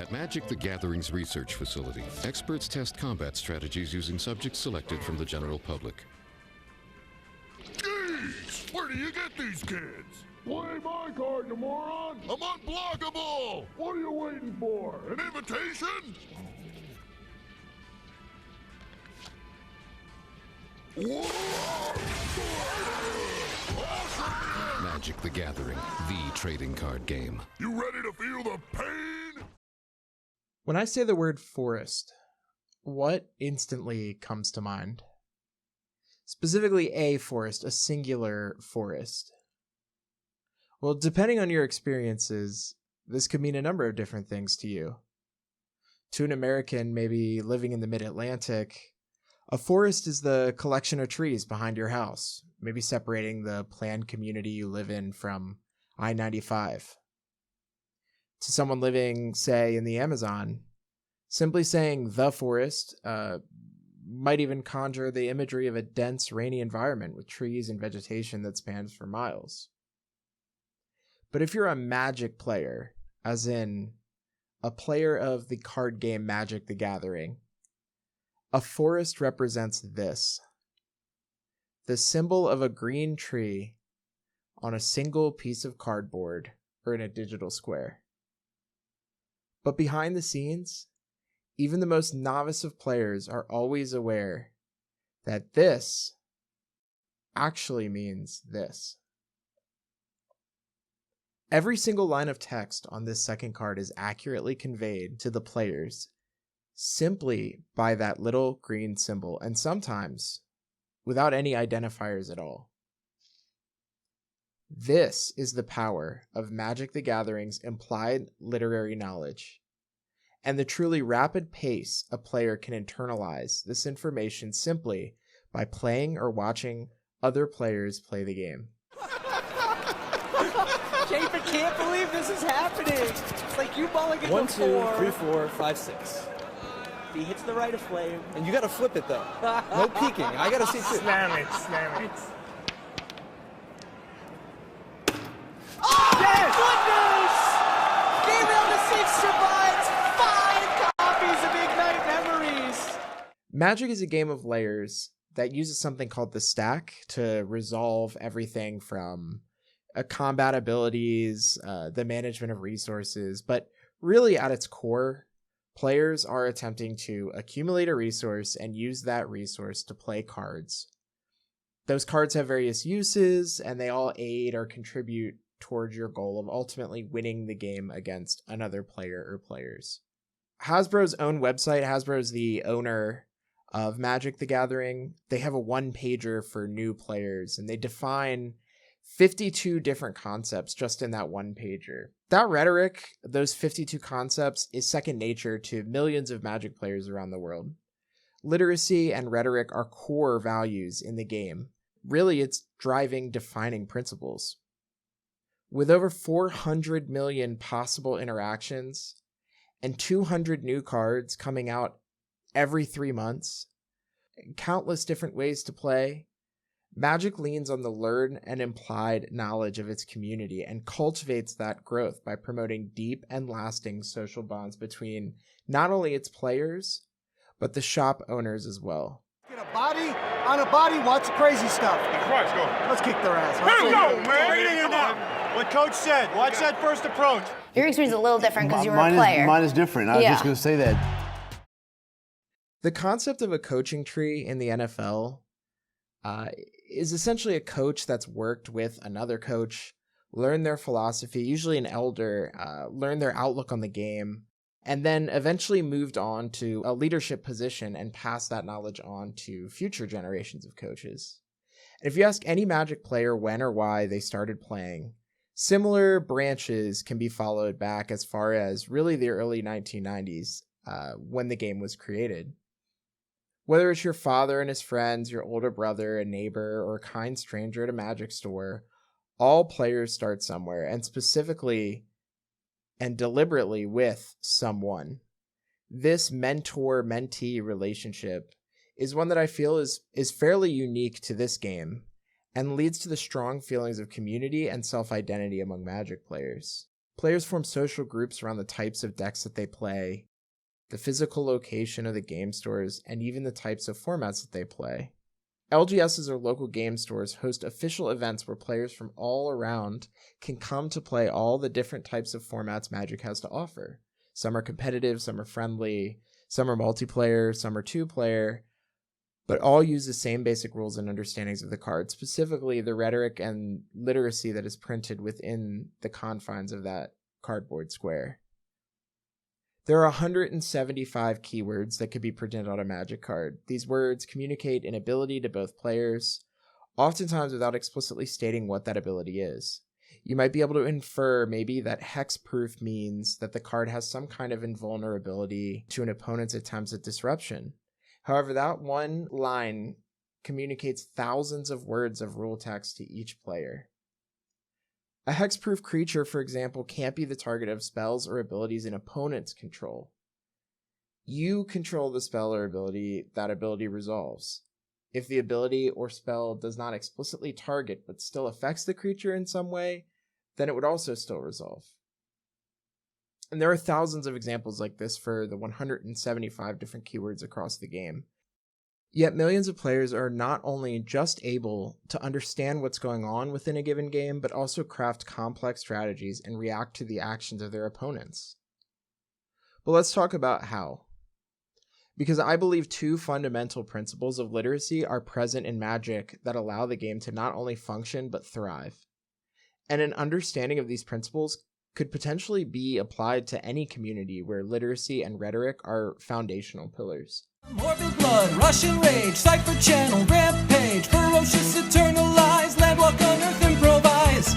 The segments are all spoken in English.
At Magic the Gathering's research facility, experts test combat strategies using subjects selected from the general public. Geez! Where do you get these kids? Play my card, you moron! I'm unblockable! What are you waiting for? An invitation? Magic the Gathering, the trading card game. You ready to feel the pain? When I say the word forest, what instantly comes to mind? Specifically a forest, a singular forest. Well, depending on your experiences, this could mean a number of different things to you. To an American maybe living in the mid-Atlantic, a forest is the collection of trees behind your house, maybe separating the planned community you live in from I-95. To someone living, say, in the Amazon, simply saying the forest might even conjure the imagery of a dense, rainy environment with trees and vegetation that spans for miles. But if you're a Magic player, as in a player of the card game Magic the Gathering, a forest represents this: the symbol of a green tree on a single piece of cardboard or in a digital square. But behind the scenes, even the most novice of players are always aware that this actually means this. Every single line of text on this second card is accurately conveyed to the players simply by that little green symbol, and sometimes without any identifiers at all. This is the power of Magic the Gathering's implied literary knowledge, and the truly rapid pace a player can internalize this information simply by playing or watching other players play the game. Jacob can't believe this is happening. It's like you mulligan 1, before. 2, 3, 4, 5, 6. He hits the right of flame. And you gotta flip it though. No peeking. I gotta see too. Slam it, slam it. Oh, yes! Goodness! Gabriel the 6 survives 5 copies of Ignite Memories. Magic is a game of layers that uses something called the stack to resolve everything from combat abilities, the management of resources, but really at its core, players are attempting to accumulate a resource and use that resource to play cards. Those cards have various uses, and they all aid or contribute towards your goal of ultimately winning the game against another player or players. Hasbro's own website, Hasbro's the owner of Magic the Gathering, they have a one-pager for new players, and they define 52 different concepts just in that one pager. That rhetoric, those 52 concepts, is second nature to millions of Magic players around the world. Literacy and rhetoric are core values in the game. Really, it's driving, defining principles. With over 400 million possible interactions and 200 new cards coming out every 3 months, countless different ways to play, Magic leans on the learned and implied knowledge of its community and cultivates that growth by promoting deep and lasting social bonds between not only its players, but the shop owners as well. Get a body on a body, watch the crazy stuff. Christ, go. Let's kick their ass. Let's go, man. Bring it in here now. What Coach said, watch that first approach. Your experience is a little different because you were a player. Mine is different. I was just going to say that. The concept of a coaching tree in the NFL is essentially a coach that's worked with another coach, learned their philosophy, usually an elder, learned their outlook on the game, and then eventually moved on to a leadership position and passed that knowledge on to future generations of coaches. And if you ask any Magic player when or why they started playing, similar branches can be followed back as far as really the early 1990s, when the game was created. Whether it's your father and his friends, your older brother, a neighbor, or a kind stranger at a Magic store, all players start somewhere, and specifically and deliberately with someone. This mentor-mentee relationship is one that I feel is fairly unique to this game and leads to the strong feelings of community and self-identity among Magic players. Players form social groups around the types of decks that they play, the physical location of the game stores, and even the types of formats that they play. LGSs or local game stores host official events where players from all around can come to play all the different types of formats Magic has to offer. Some are competitive, some are friendly, some are multiplayer, some are two-player, but all use the same basic rules and understandings of the card, specifically the rhetoric and literacy that is printed within the confines of that cardboard square. There are 175 keywords that could be printed on a Magic card. These words communicate an ability to both players, oftentimes without explicitly stating what that ability is. You might be able to infer maybe that hexproof means that the card has some kind of invulnerability to an opponent's attempts at disruption. However, that one line communicates thousands of words of rule text to each player. A hexproof creature, for example, can't be the target of spells or abilities an opponent's control. You control the spell or ability that ability resolves. If the ability or spell does not explicitly target but still affects the creature in some way, then it would also still resolve. And there are thousands of examples like this for the 175 different keywords across the game. Yet millions of players are not only just able to understand what's going on within a given game, but also craft complex strategies and react to the actions of their opponents. But let's talk about how. Because I believe two fundamental principles of literacy are present in Magic that allow the game to not only function, but thrive. And an understanding of these principles could potentially be applied to any community where literacy and rhetoric are foundational pillars. Morbid blood, Russian rage, cipher channel, rampage, ferocious eternalize, landwalk unearth improvise.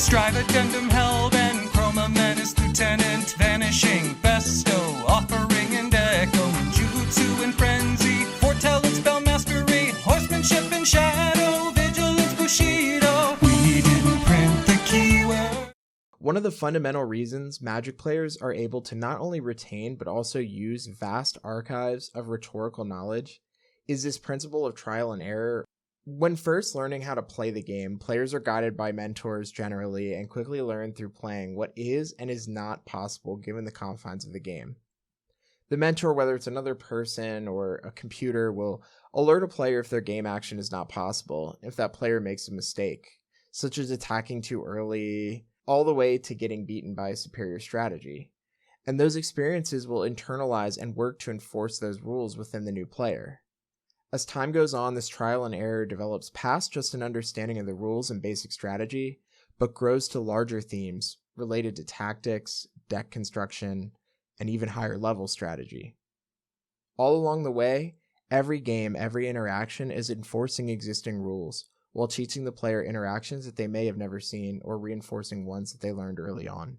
Strive addendum held and chroma menace lieutenant vanishing, bestow, offering and echo, jutsu and frenzy, foretell and spell mastery, horsemanship and shadow, vigilance bushido. We didn't print the keyword. One of the fundamental reasons Magic players are able to not only retain but also use vast archives of rhetorical knowledge is this principle of trial and error. When first learning how to play the game, players are guided by mentors generally and quickly learn through playing what is and is not possible given the confines of the game. The mentor, whether it's another person or a computer, will alert a player if their game action is not possible, if that player makes a mistake, such as attacking too early, all the way to getting beaten by a superior strategy. And those experiences will internalize and work to enforce those rules within the new player. As time goes on, this trial and error develops past just an understanding of the rules and basic strategy, but grows to larger themes related to tactics, deck construction, and even higher level strategy. All along the way, every game, every interaction is enforcing existing rules, while teaching the player interactions that they may have never seen or reinforcing ones that they learned early on.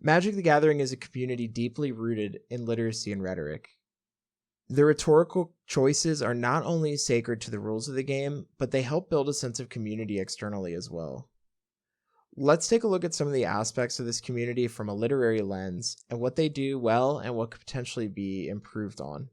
Magic the Gathering is a community deeply rooted in literacy and rhetoric. The rhetorical choices are not only sacred to the rules of the game, but they help build a sense of community externally as well. Let's take a look at some of the aspects of this community from a literary lens and what they do well and what could potentially be improved on.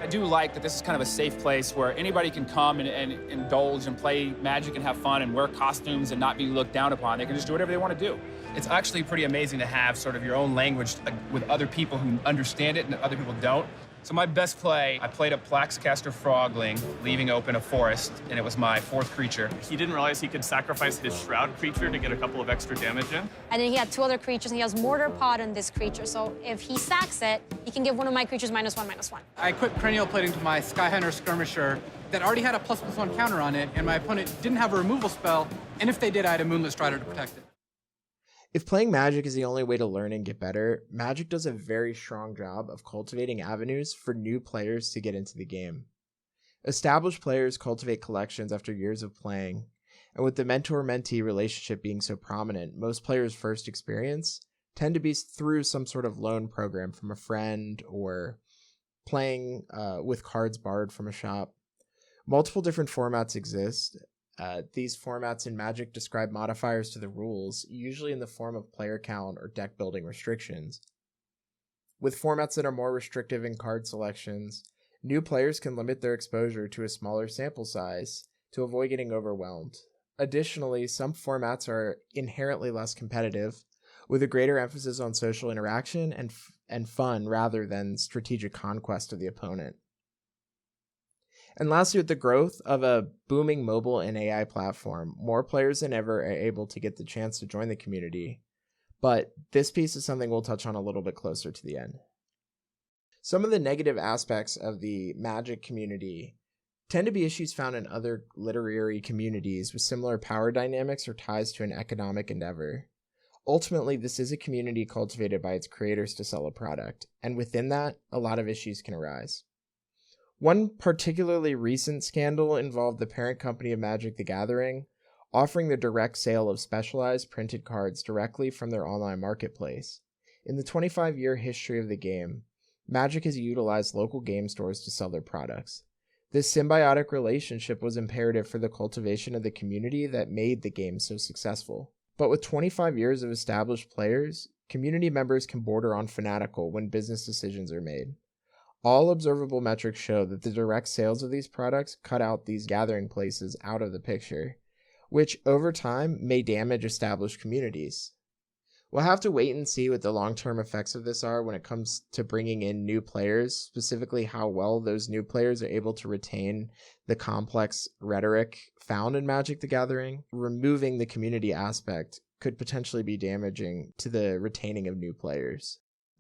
I do like that this is kind of a safe place where anybody can come and indulge and play Magic and have fun and wear costumes and not be looked down upon. They can just do whatever they want to do. It's actually pretty amazing to have sort of your own language with other people who understand it and other people don't. So my best play, I played a Plaxcaster Frogling, leaving open a forest, and it was my fourth creature. He didn't realize he could sacrifice his Shroud creature to get a couple of extra damage in. And then he had two other creatures, and he has Mortar Pod on this creature, so if he sacks it, he can give one of my creatures -1/-1. I equipped Perennial Plating to my Skyhunter Skirmisher that already had a ++1 counter on it, and my opponent didn't have a removal spell, and if they did, I had a Moonlit Strider to protect it. If playing Magic is the only way to learn and get better, Magic does a very strong job of cultivating avenues for new players to get into the game. Established players cultivate collections after years of playing, and with the mentor-mentee relationship being so prominent, most players' first experience tend to be through some sort of loan program from a friend or playing with cards borrowed from a shop. Multiple different formats exist. These formats in Magic describe modifiers to the rules, usually in the form of player count or deck building restrictions. With formats that are more restrictive in card selections, new players can limit their exposure to a smaller sample size, to avoid getting overwhelmed. Additionally, some formats are inherently less competitive, with a greater emphasis on social interaction and fun rather than strategic conquest of the opponent. And lastly, with the growth of a booming mobile and AI platform, more players than ever are able to get the chance to join the community. But this piece is something we'll touch on a little bit closer to the end. Some of the negative aspects of the Magic community tend to be issues found in other literary communities with similar power dynamics or ties to an economic endeavor. Ultimately, this is a community cultivated by its creators to sell a product, and within that, a lot of issues can arise. One particularly recent scandal involved the parent company of Magic: The Gathering offering the direct sale of specialized printed cards directly from their online marketplace. In the 25-year history of the game, Magic has utilized local game stores to sell their products. This symbiotic relationship was imperative for the cultivation of the community that made the game so successful. But with 25 years of established players, community members can border on fanatical when business decisions are made. All observable metrics show that the direct sales of these products cut out these gathering places out of the picture, which over time may damage established communities. We'll have to wait and see what the long-term effects of this are when it comes to bringing in new players, specifically how well those new players are able to retain the complex rhetoric found in Magic: The Gathering. Removing the community aspect could potentially be damaging to the retaining of new players.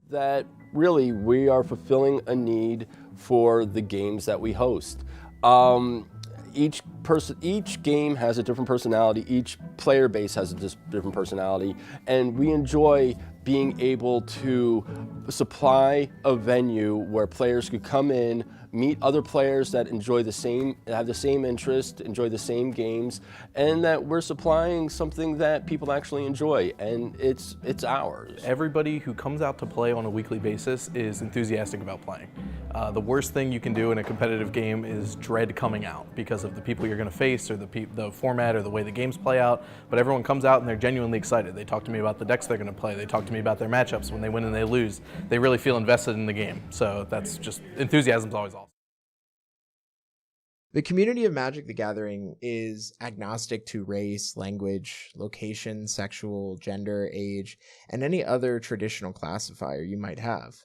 That really we are fulfilling a need for the games that we host. Each game has a different personality, each player base has a different personality, and we enjoy being able to supply a venue where players could come in, meet other players that enjoy have the same interest, enjoy the same games, and that we're supplying something that people actually enjoy, and it's ours. Everybody who comes out to play on a weekly basis is enthusiastic about playing. The worst thing you can do in a competitive game is dread coming out because of the people you're going to face or the format or the way the games play out, but everyone comes out and they're genuinely excited. They talk to me about the decks they're going to play. They talk to me about their matchups when they win and they lose. They really feel invested in the game, so that's just, enthusiasm's always awesome. The community of Magic: The Gathering is agnostic to race, language, location, sexual, gender, age, and any other traditional classifier you might have.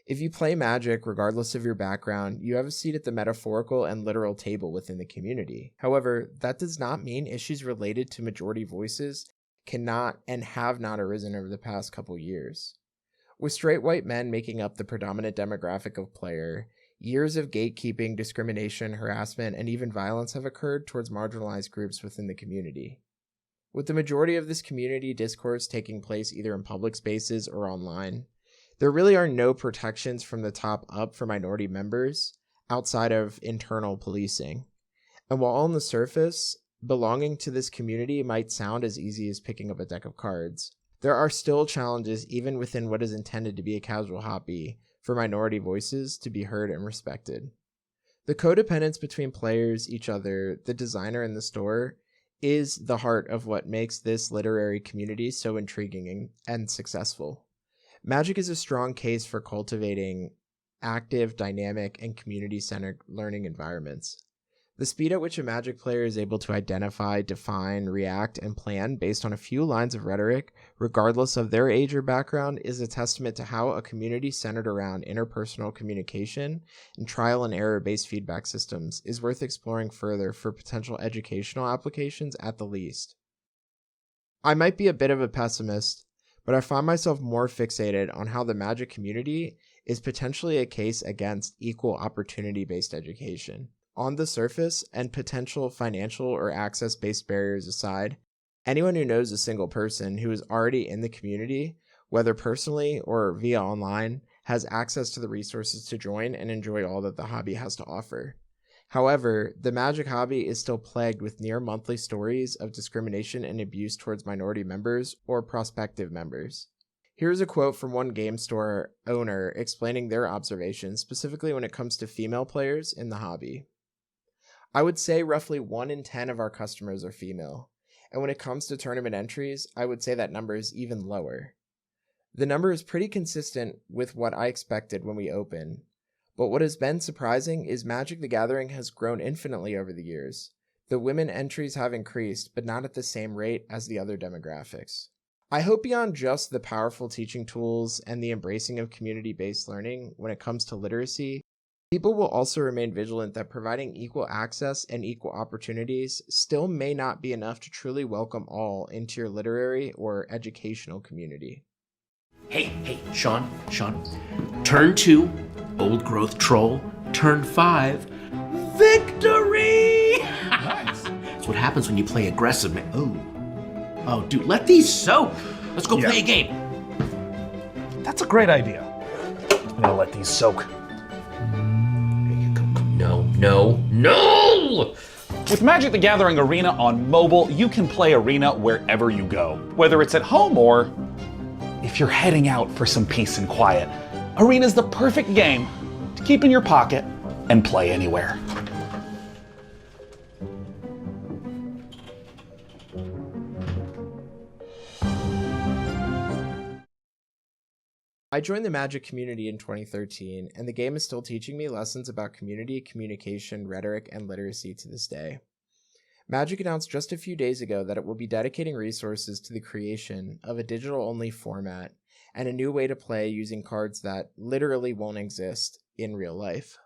If you play Magic, regardless of your background, you have a seat at the metaphorical and literal table within the community. However, that does not mean issues related to majority voices cannot and have not arisen over the past couple years. With straight white men making up the predominant demographic of player, years of gatekeeping, discrimination, harassment, and even violence have occurred towards marginalized groups within the community. With the majority of this community discourse taking place either in public spaces or online, there really are no protections from the top up for minority members outside of internal policing. And while on the surface, belonging to this community might sound as easy as picking up a deck of cards, there are still challenges even within what is intended to be a casual hobby for minority voices to be heard and respected. The codependence between players, each other, the designer, and the store is the heart of what makes this literary community so intriguing and successful. Magic is a strong case for cultivating active, dynamic, and community-centered learning environments. The speed at which a Magic player is able to identify, define, react, and plan based on a few lines of rhetoric, regardless of their age or background, is a testament to how a community centered around interpersonal communication and trial and error-based feedback systems is worth exploring further for potential educational applications at the least. I might be a bit of a pessimist, but I find myself more fixated on how the Magic community is potentially a case against equal opportunity-based education. On the surface, and potential financial or access-based barriers aside, anyone who knows a single person who is already in the community, whether personally or via online, has access to the resources to join and enjoy all that the hobby has to offer. However, the Magic hobby is still plagued with near-monthly stories of discrimination and abuse towards minority members or prospective members. Here's a quote from one game store owner explaining their observations, specifically when it comes to female players in the hobby. I would say roughly 1 in 10 of our customers are female, and when it comes to tournament entries, I would say that number is even lower. The number is pretty consistent with what I expected when we opened, but what has been surprising is Magic: The Gathering has grown infinitely over the years. The women entries have increased, but not at the same rate as the other demographics. I hope beyond just the powerful teaching tools and the embracing of community-based learning when it comes to literacy, people will also remain vigilant that providing equal access and equal opportunities still may not be enough to truly welcome all into your literary or educational community. Hey, Sean. Turn 2, Old Growth Troll. Turn 5, Victory! Nice. That's what happens when you play aggressive, man. Oh, dude, let these soak. Let's go play a game. That's a great idea. I'm gonna let these soak. No! With Magic the Gathering Arena on mobile, you can play Arena wherever you go. Whether it's at home or if you're heading out for some peace and quiet, Arena's the perfect game to keep in your pocket and play anywhere. I joined the Magic community in 2013, and the game is still teaching me lessons about community, communication, rhetoric, and literacy to this day. Magic announced just a few days ago that it will be dedicating resources to the creation of a digital-only format and a new way to play using cards that literally won't exist in real life.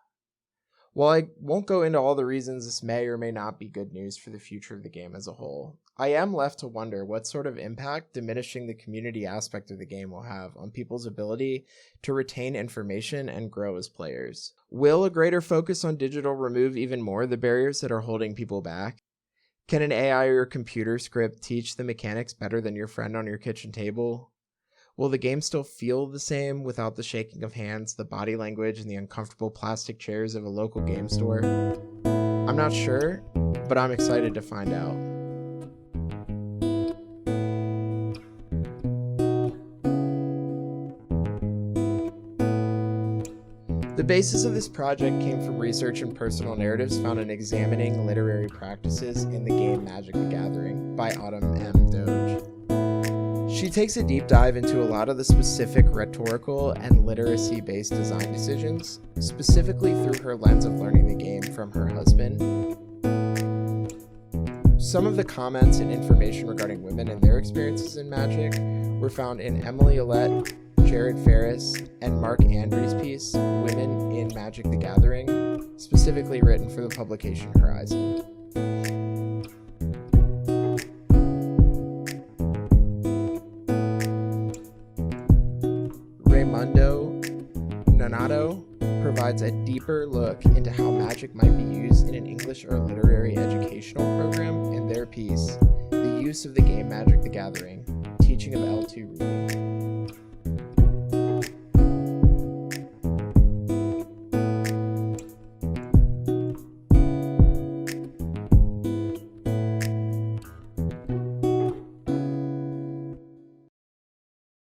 While I won't go into all the reasons this may or may not be good news for the future of the game as a whole, I am left to wonder what sort of impact diminishing the community aspect of the game will have on people's ability to retain information and grow as players. Will a greater focus on digital remove even more of the barriers that are holding people back? Can an AI or computer script teach the mechanics better than your friend on your kitchen table? Will the game still feel the same without the shaking of hands, the body language, and the uncomfortable plastic chairs of a local game store? I'm not sure, but I'm excited to find out. The basis of this project came from research and personal narratives found in Examining Literary Practices in the Game Magic the Gathering by Autumn M. Doge. She takes a deep dive into a lot of the specific rhetorical and literacy-based design decisions, specifically through her lens of learning the game from her husband. Some of the comments and information regarding women and their experiences in Magic were found in Emily Ouellette, Jared Ferris, and Mark Andrews' piece, Women in Magic the Gathering, specifically written for the publication Horizon. Raimundo Nonato provides a deeper look into how magic might be used in an English or literary educational program in their piece, The Use of the Game Magic the Gathering, Teaching of L2 Reading.